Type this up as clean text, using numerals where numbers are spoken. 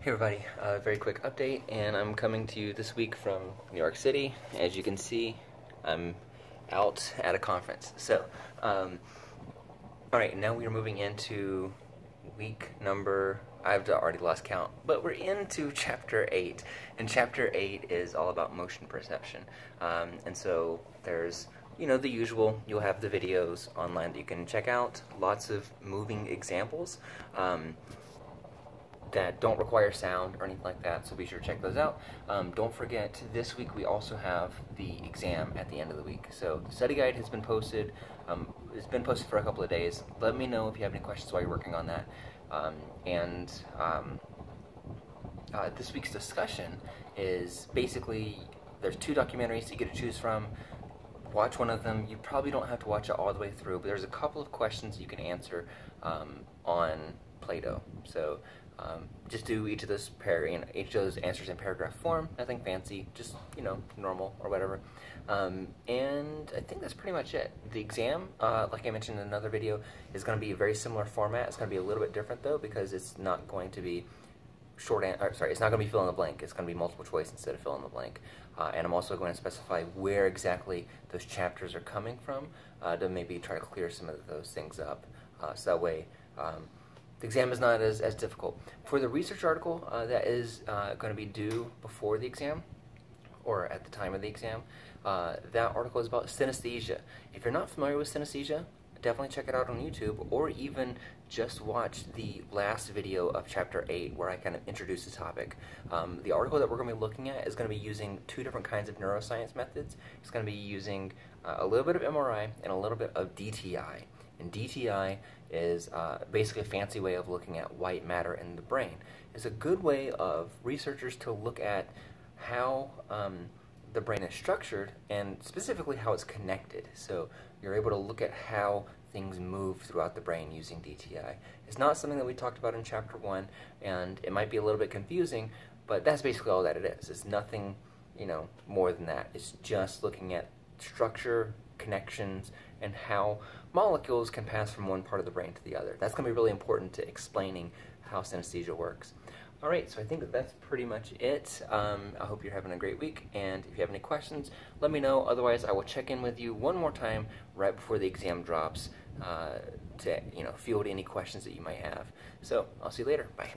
Hey everybody, very quick update, and I'm coming to you this week from New York City. As you can see, I'm out at a conference. Alright, now we are moving into week number, I've already lost count, but we're into chapter 8, and chapter 8 is all about motion perception. And so there's, the usual, you'll have the videos online that you can check out, lots of moving examples. That don't require sound or anything like that, so be sure to check those out. Don't forget, this week we also have the exam at the end of the week. So the study guide has been posted. It's been posted for a couple of days. Let me know if you have any questions while you're working on that. This week's discussion is basically, there's 2 documentaries that you get to choose from. Watch one of them. You probably don't have to watch it all the way through, but there's a couple of questions you can answer on Play-Doh. So just do each of those each of those answers in paragraph form. Nothing fancy, just normal or whatever. And I think that's pretty much it. The exam, like I mentioned in another video, is going to be a very similar format. It's going to be a little bit different though, because it's not going to be it's not going to be fill in the blank. It's going to be multiple choice instead of fill in the blank. And I'm also going to specify where exactly those chapters are coming from to maybe try to clear some of those things up. So that way, the exam is not as difficult. For the research article that is going to be due before the exam, or at the time of the exam, that article is about synesthesia. If you're not familiar with synesthesia, definitely check it out on YouTube, or even just watch the last video of Chapter 8 where I kind of introduce the topic. The article that we're going to be looking at is going to be using 2 different kinds of neuroscience methods. It's going to be using a little bit of MRI and a little bit of DTI. And DTI is basically a fancy way of looking at white matter in the brain. It's a good way of researchers to look at how the brain is structured, and specifically how it's connected. So you're able to look at how things move throughout the brain using DTI. It's not something that we talked about in Chapter 1, and it might be a little bit confusing, but that's basically all that it is. It's nothing more than that. It's just looking at structure, connections, and how molecules can pass from one part of the brain to the other. That's going to be really important to explaining how synesthesia works. Alright, so I think that's pretty much it. I hope you're having a great week, and if you have any questions, let me know. Otherwise, I will check in with you one more time right before the exam drops to field any questions that you might have. So, I'll see you later. Bye.